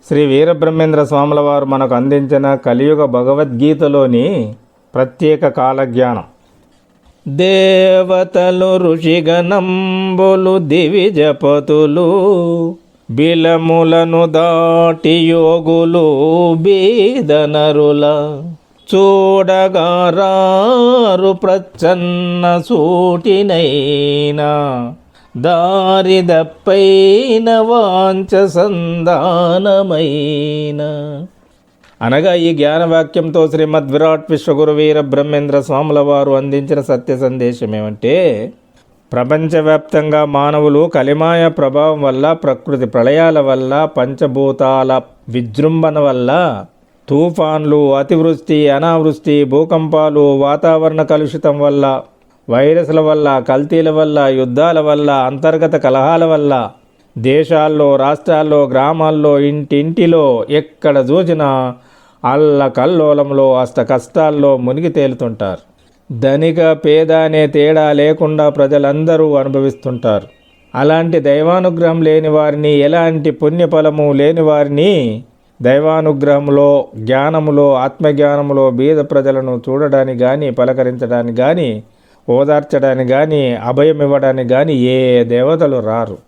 శ్రీ వీరబ్రహ్మేంద్ర స్వాముల వారు మనకు అందించిన కలియుగ భగవద్గీతలోని ప్రత్యేక కాలజ్ఞానం. దేవతలు ఋషిగణంబులు దివిజపతులు బిలములను దాటి యోగులు బీదనరుల చూడగారారు ప్రచ్ఛన్న సూటినైనా దారిదప్పైన వాంఛ సంధానమైన. అనగా ఈ జ్ఞానవాక్యంతో శ్రీమద్ విరాట్ విశ్వగురు వీర బ్రహ్మేంద్ర స్వాముల వారు అందించిన సత్య సందేశం ఏమంటే, ప్రపంచవ్యాప్తంగా మానవులు కలిమాయ ప్రభావం వల్ల, ప్రకృతి ప్రళయాల వల్ల, పంచభూతాల విజృంభణ వల్ల, తుఫాన్లు, అతివృష్టి, అనావృష్టి, భూకంపాలు, వాతావరణ కలుషితం వల్ల, వైరస్ల వల్ల, కల్తీల వల్ల, యుద్ధాల వల్ల, అంతర్గత కలహాల వల్ల దేశాల్లో, రాష్ట్రాల్లో, గ్రామాల్లో, ఇంటింటిలో ఎక్కడ చూసినా అల్లకల్లోలంలో అష్ట కష్టాల్లో మునిగి తేలుతుంటారు. ధనిక పేద అనే తేడా లేకుండా ప్రజలందరూ అనుభవిస్తుంటారు. అలాంటి దైవానుగ్రహం లేని వారిని, ఎలాంటి పుణ్యఫలము లేని వారిని దైవానుగ్రహంలో, జ్ఞానములో, ఆత్మజ్ఞానములో బీద ప్రజలను చూడడానికి కానీ, పలకరించడానికి కానీ, ఓదార్చడానికి కానీ, అభయం ఇవ్వడానికి కానీ ఏ దేవతలు రారు.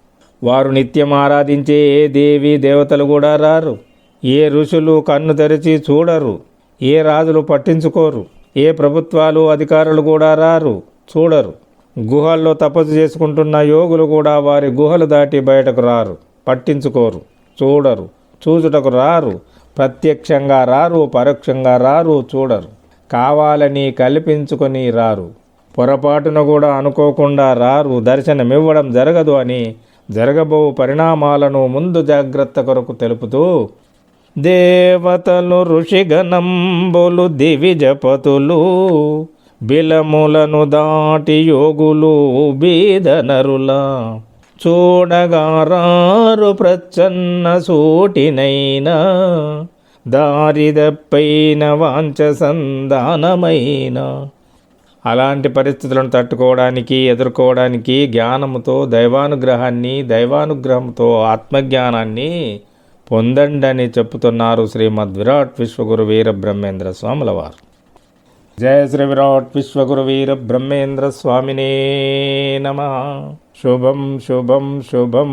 వారు నిత్యం ఆరాధించే ఏ దేవి దేవతలు కూడా రారు. ఏ ఋషులు కన్ను తెరిచి చూడరు. ఏ రాజులు పట్టించుకోరు. ఏ ప్రభుత్వాలు, అధికారులు కూడా రారు, చూడరు. గుహల్లో తపస్సు చేసుకుంటున్న యోగులు కూడా వారి గుహలు దాటి బయటకు రారు, పట్టించుకోరు, చూడరు, చూచుటకు రారు. ప్రత్యక్షంగా రారు, పరోక్షంగా రారు, చూడరు. కావాలని కల్పించుకొని రారు. పొరపాటున కూడా అనుకోకుండా రారు. దర్శనమివ్వడం జరగదు అని జరగబో పరిణామాలను ముందు జాగ్రత్త కొరకు తెలుపుతూ, దేవతలు ఋషిగణంబులు దివిజపతులు బిలములను దాటి యోగులు బీదనరుల చూడగారారు ప్రచ్ఛన్న సూటినైనా దారిదప్పైన వాంఛ సంధానమైన. అలాంటి పరిస్థితులను తట్టుకోవడానికి, ఎదుర్కోవడానికి జ్ఞానముతో దైవానుగ్రహంతో ఆత్మజ్ఞానాన్ని పొందండి అని చెప్పుతున్నారు శ్రీమద్ విరాట్ విశ్వగురు వీర బ్రహ్మేంద్ర స్వాముల వారు. జయ శ్రీ విరాట్ విశ్వగురు వీర బ్రహ్మేంద్ర స్వామినే నమః. శుభం శుభం శుభం.